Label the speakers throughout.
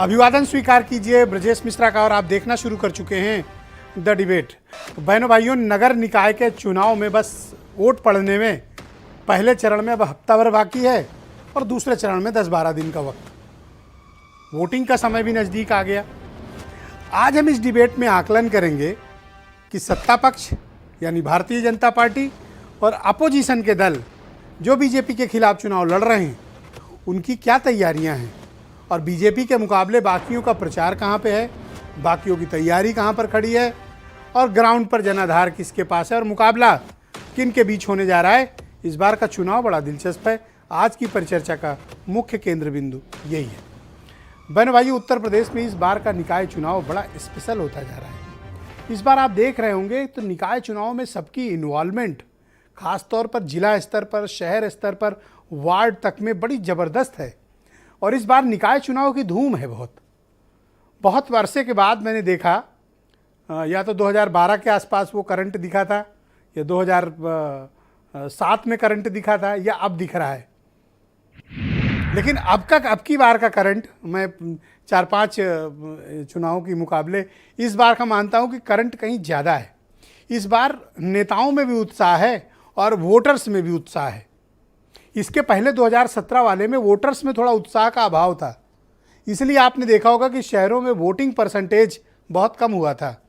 Speaker 1: अभिवादन स्वीकार कीजिए ब्रजेश मिश्रा का और आप देखना शुरू कर चुके हैं द डिबेट। तो बहनों भाइयों, नगर निकाय के चुनाव में बस वोट पड़ने में पहले चरण में अब हफ्ता भर बाकी है और दूसरे चरण में 10-12 दिन का वक्त। वोटिंग का समय भी नज़दीक आ गया। आज हम इस डिबेट में आकलन करेंगे कि सत्ता पक्ष यानी भारतीय जनता पार्टी और अपोजिशन के दल जो बीजेपी के खिलाफ चुनाव लड़ रहे हैं उनकी क्या तैयारियां हैं और बीजेपी के मुकाबले बाकियों का प्रचार कहां पे है, बाकियों की तैयारी कहां पर खड़ी है और ग्राउंड पर जनाधार किसके पास है और मुकाबला किन के बीच होने जा रहा है। इस बार का चुनाव बड़ा दिलचस्प है। आज की परिचर्चा का मुख्य केंद्र बिंदु यही है। बहनों भाइयों, उत्तर प्रदेश में इस बार का निकाय चुनाव बड़ा स्पेशल होता जा रहा है। इस बार आप देख रहे होंगे तो निकाय चुनाव में सबकी इन्वॉल्वमेंट खास तौर पर जिला स्तर पर, शहर स्तर पर, वार्ड तक में बड़ी ज़बरदस्त है। और इस बार निकाय चुनाव की धूम है। बहुत वर्षे के बाद मैंने देखा, या तो 2012 के आसपास वो करंट दिखा था या 2007 में करंट दिखा था या अब दिख रहा है। लेकिन अब की बार का करंट, मैं 4-5 चुनावों के मुकाबले इस बार का मानता हूं कि करंट कहीं ज़्यादा है। इस बार नेताओं में भी उत्साह है और वोटर्स में भी उत्साह है। इसके पहले 2017 वाले में वोटर्स में थोड़ा उत्साह का अभाव था, इसलिए आपने देखा होगा कि शहरों में वोटिंग परसेंटेज बहुत कम हुआ था।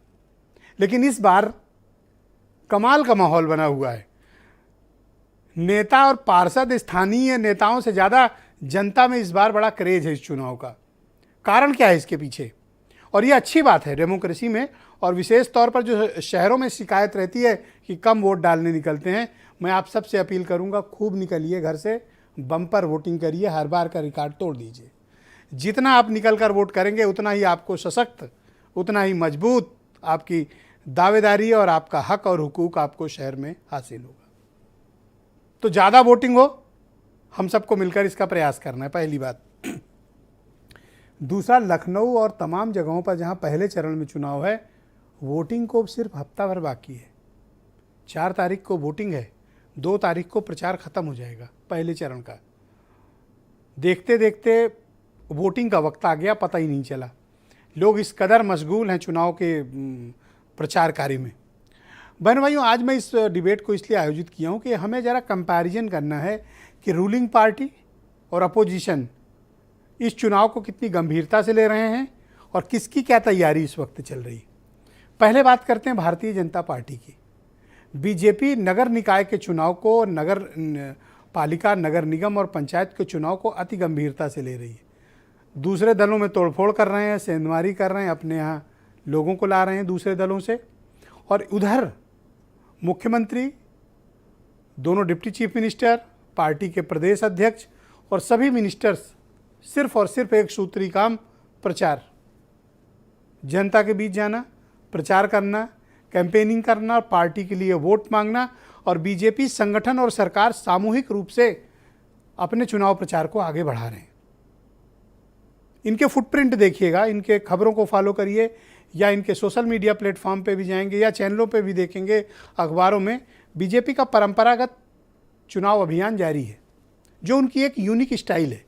Speaker 1: लेकिन इस बार कमाल का माहौल बना हुआ है। नेता और पार्षद स्थानीय नेताओं से ज़्यादा जनता में इस बार बड़ा क्रेज है इस चुनाव का। कारण क्या है इसके पीछे? और ये अच्छी बात है डेमोक्रेसी में, और विशेष तौर पर जो शहरों में शिकायत रहती है कि कम वोट डालने निकलते हैं। मैं आप सबसे अपील करूंगा, खूब निकलिए घर से, बम्पर वोटिंग करिए, हर बार का रिकॉर्ड तोड़ दीजिए। जितना आप निकल कर वोट करेंगे उतना ही आपको सशक्त, उतना ही मजबूत आपकी दावेदारी और आपका हक और हुकूक आपको शहर में हासिल होगा। तो ज़्यादा वोटिंग हो, हम सबको मिलकर इसका प्रयास करना है, पहली बात। दूसरा, लखनऊ और तमाम जगहों पर जहां पहले चरण में चुनाव है, वोटिंग को सिर्फ हफ्ता भर बाकी है। 4 तारीख को वोटिंग है, 2 तारीख को प्रचार खत्म हो जाएगा पहले चरण का। देखते देखते वोटिंग का वक्त आ गया, पता ही नहीं चला। लोग इस कदर मशगूल हैं चुनाव के प्रचार कार्य में। बहन भाइयों, आज मैं इस डिबेट को इसलिए आयोजित किया हूँ कि हमें ज़रा कंपैरिजन करना है कि रूलिंग पार्टी और अपोजिशन इस चुनाव को कितनी गंभीरता से ले रहे हैं और किसकी क्या तैयारी इस वक्त चल रही है। पहले बात करते हैं भारतीय जनता पार्टी की। बीजेपी नगर निकाय के चुनाव को, नगर पालिका, नगर निगम और पंचायत के चुनाव को अति गंभीरता से ले रही है। दूसरे दलों में तोड़फोड़ कर रहे हैं, सेंधमारी कर रहे हैं, अपने यहाँ लोगों को ला रहे हैं दूसरे दलों से। और उधर मुख्यमंत्री, दोनों डिप्टी चीफ मिनिस्टर, पार्टी के प्रदेश अध्यक्ष और सभी मिनिस्टर्स सिर्फ और सिर्फ एक सूत्री काम, प्रचार। जनता के बीच जाना, प्रचार करना, कैंपेनिंग करना, पार्टी के लिए वोट मांगना। और बीजेपी संगठन और सरकार सामूहिक रूप से अपने चुनाव प्रचार को आगे बढ़ा रहे हैं। इनके फुटप्रिंट देखिएगा, इनके खबरों को फॉलो करिए या इनके सोशल मीडिया प्लेटफॉर्म पे भी जाएंगे या चैनलों पे भी देखेंगे, अखबारों में बीजेपी का परंपरागत चुनाव अभियान जारी है, जो उनकी एक यूनिक स्टाइल है।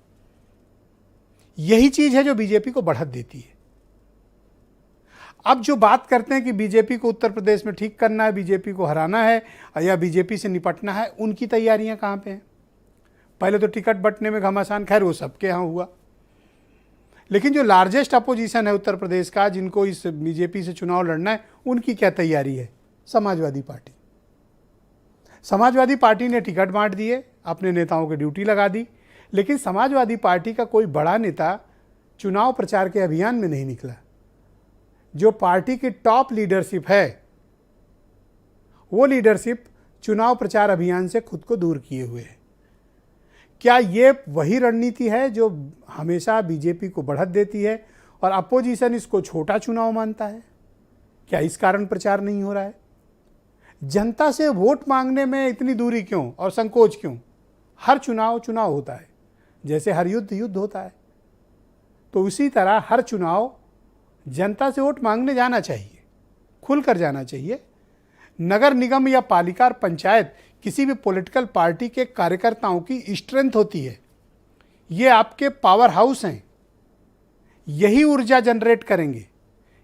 Speaker 1: यही चीज़ है जो बीजेपी को बढ़त देती है। अब जो बात करते हैं कि बीजेपी को उत्तर प्रदेश में ठीक करना है, बीजेपी को हराना है या बीजेपी से निपटना है, उनकी तैयारियां कहाँ पे हैं? पहले तो टिकट बंटने में घमासान, खैर वो सबके यहाँ हुआ। लेकिन जो लार्जेस्ट अपोजिशन है उत्तर प्रदेश का, जिनको इस बीजेपी से चुनाव लड़ना है, उनकी क्या तैयारी है? समाजवादी पार्टी। समाजवादी पार्टी ने टिकट बांट दिए, अपने नेताओं की ड्यूटी लगा दी। लेकिन समाजवादी पार्टी का कोई बड़ा नेता चुनाव प्रचार के अभियान में नहीं निकला। जो पार्टी की टॉप लीडरशिप है, वो लीडरशिप चुनाव प्रचार अभियान से खुद को दूर किए हुए है। क्या ये वही रणनीति है जो हमेशा बीजेपी को बढ़त देती है और अपोजिशन इसको छोटा चुनाव मानता है? क्या इस कारण प्रचार नहीं हो रहा है? जनता से वोट मांगने में इतनी दूरी क्यों और संकोच क्यों? हर चुनाव चुनाव होता है, जैसे हर युद्ध युद्ध होता है। तो उसी तरह हर चुनाव जनता से वोट मांगने जाना चाहिए, खुलकर जाना चाहिए। नगर निगम या पालिका और पंचायत किसी भी पॉलिटिकल पार्टी के कार्यकर्ताओं की स्ट्रेंथ होती है। ये आपके पावर हाउस हैं। यही ऊर्जा जनरेट करेंगे।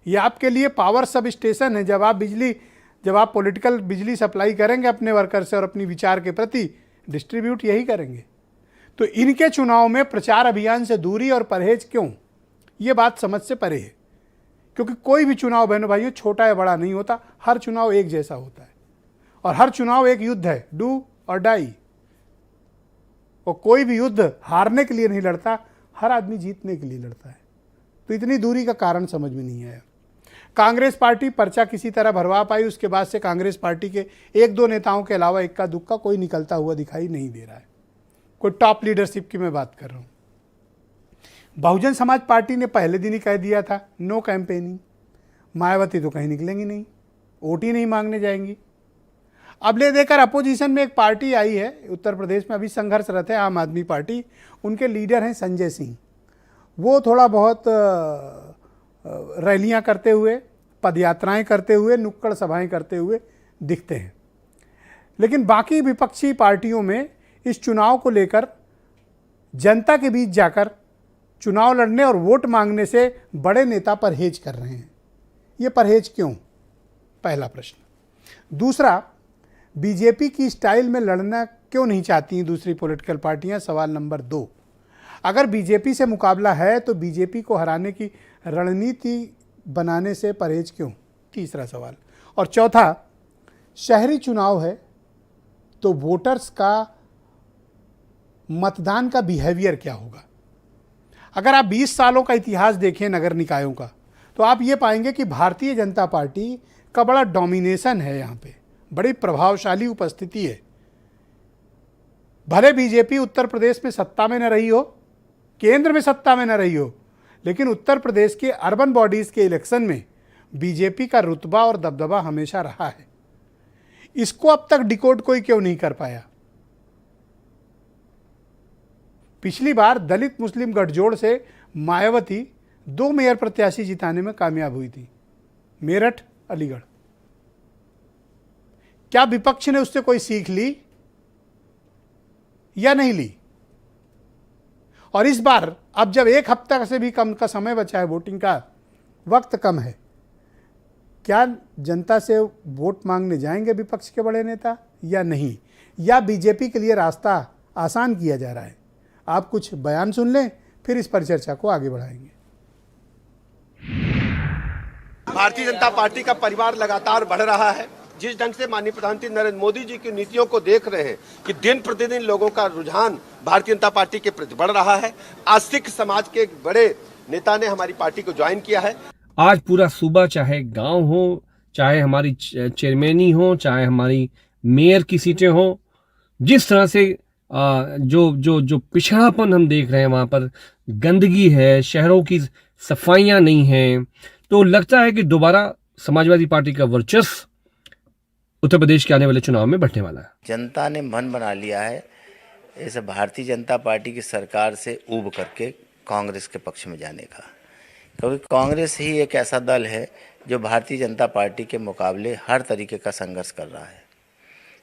Speaker 1: ये आपके लिए पावर सब स्टेशन है। जब आप पॉलिटिकल बिजली सप्लाई करेंगे अपने वर्कर से और अपनी विचार के प्रति, डिस्ट्रीब्यूट यही करेंगे। तो इनके चुनाव में प्रचार अभियान से दूरी और परहेज क्यों? ये बात समझ से परे है, क्योंकि कोई भी चुनाव बहनों भाइयों छोटा या बड़ा नहीं होता। हर चुनाव एक जैसा होता है और हर चुनाव एक युद्ध है, डू और डाई। और कोई भी युद्ध हारने के लिए नहीं लड़ता, हर आदमी जीतने के लिए लड़ता है। तो इतनी दूरी का कारण समझ में नहीं आया। कांग्रेस पार्टी पर्चा किसी तरह भरवा पाई, उसके बाद से कांग्रेस पार्टी के एक दो नेताओं के अलावा इक्का दुक्का कोई निकलता हुआ दिखाई नहीं दे रहा है। कोई टॉप लीडरशिप की मैं बात कर रहा हूँ। बहुजन समाज पार्टी ने पहले दिन ही कह दिया था नो कैंपेनिंग। मायावती तो कहीं निकलेंगी नहीं, वोट ही नहीं मांगने जाएंगी। अब ले देकर अपोजिशन में एक पार्टी आई है उत्तर प्रदेश में, अभी संघर्षरत है, आम आदमी पार्टी। उनके लीडर हैं संजय सिंह। वो थोड़ा बहुत रैलियां करते हुए, पदयात्राएं करते हुए, नुक्कड़ सभाएं करते हुए दिखते हैं। लेकिन बाकी विपक्षी पार्टियों में इस चुनाव को लेकर जनता के बीच जाकर चुनाव लड़ने और वोट मांगने से बड़े नेता परहेज कर रहे हैं। ये परहेज क्यों? पहला प्रश्न। दूसरा, बीजेपी की स्टाइल में लड़ना क्यों नहीं चाहती हैं दूसरी पॉलिटिकल पार्टियां? सवाल नंबर 2। अगर बीजेपी से मुकाबला है तो बीजेपी को हराने की रणनीति बनाने से परहेज क्यों? तीसरा सवाल। और चौथा, शहरी चुनाव है तो वोटर्स का मतदान का बिहेवियर क्या होगा? अगर आप 20 सालों का इतिहास देखें नगर निकायों का, तो आप ये पाएंगे कि भारतीय जनता पार्टी का बड़ा डोमिनेशन है। यहाँ पे बड़ी प्रभावशाली उपस्थिति है। भले बीजेपी उत्तर प्रदेश में सत्ता में न रही हो, केंद्र में सत्ता में न रही हो, लेकिन उत्तर प्रदेश के अर्बन बॉडीज के इलेक्शन में बीजेपी का रुतबा और दबदबा हमेशा रहा है। इसको अब तक डिकोड कोई क्यों नहीं कर पाया? पिछली बार दलित मुस्लिम गठजोड़ से मायावती 2 मेयर प्रत्याशी जिताने में कामयाब हुई थी, मेरठ, अलीगढ़। क्या विपक्ष ने उससे कोई सीख ली या नहीं ली? और इस बार अब जब 1 हफ्ता से भी कम का समय बचा है, वोटिंग का वक्त कम है, क्या जनता से वोट मांगने जाएंगे विपक्ष के बड़े नेता या नहीं? या बीजेपी के लिए रास्ता आसान किया जा रहा है? आप कुछ बयान सुन लें, फिर इस पर चर्चा को आगे बढ़ाएंगे।
Speaker 2: भारतीय जनता पार्टी का परिवार लगातार बढ़ रहा है। जिस ढंग से माननीय प्रधानमंत्री नरेंद्र मोदी जी की नीतियों को देख रहे हैं कि दिन प्रतिदिन लोगों का रुझान भारतीय जनता पार्टी के प्रति बढ़ रहा है। आज सिख समाज के एक बड़े नेता ने हमारी पार्टी को ज्वाइन किया है।
Speaker 3: आज पूरा सूबा, चाहे गांव हो, चाहे हमारी चेयरमैनी हो, चाहे हमारी मेयर की सीटें हो, जिस तरह से जो पिछड़ापन हम देख रहे हैं, वहां पर गंदगी है, शहरों की सफाइयां नहीं हैं, तो लगता है कि दोबारा समाजवादी पार्टी का वर्चस्व उत्तर प्रदेश के आने वाले चुनाव में बढ़ने वाला है।
Speaker 4: जनता ने मन बना लिया है इस भारतीय जनता पार्टी की सरकार से ऊब करके कांग्रेस के पक्ष में जाने का, क्योंकि कांग्रेस ही एक ऐसा दल है जो भारतीय जनता पार्टी के मुकाबले हर तरीके का संघर्ष कर रहा है।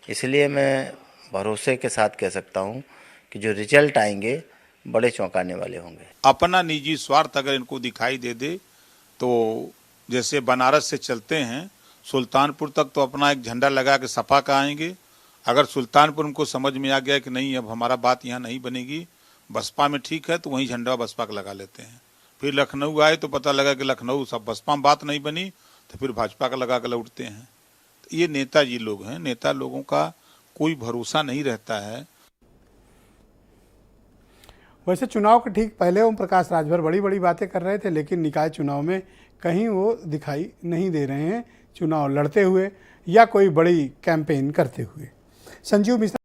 Speaker 4: इसलिए मैं भरोसे के साथ कह सकता हूं कि जो रिजल्ट आएंगे बड़े चौंकाने वाले होंगे।
Speaker 5: अपना निजी स्वार्थ अगर इनको दिखाई दे दे तो जैसे बनारस से चलते हैं सुल्तानपुर तक तो अपना एक झंडा लगा के सपा का आएंगे। अगर सुल्तानपुर उनको समझ में आ गया कि नहीं अब हमारा बात यहाँ नहीं बनेगी, बसपा में ठीक है, तो वहीं झंडा बसपा का लगा लेते हैं। फिर लखनऊ आए तो पता लगा कि लखनऊ सब बसपा में बात नहीं बनी, तो फिर भाजपा का लगा कर लौटते हैं। तो ये नेताजी लोग हैं, नेता लोगों का कोई भरोसा नहीं रहता है।
Speaker 1: वैसे चुनाव के ठीक पहले ओम प्रकाश राजभर बड़ी बड़ी बातें कर रहे थे, लेकिन निकाय चुनाव में कहीं वो दिखाई नहीं दे रहे हैं चुनाव लड़ते हुए या कोई बड़ी कैंपेन करते हुए। संजीव मिश्रा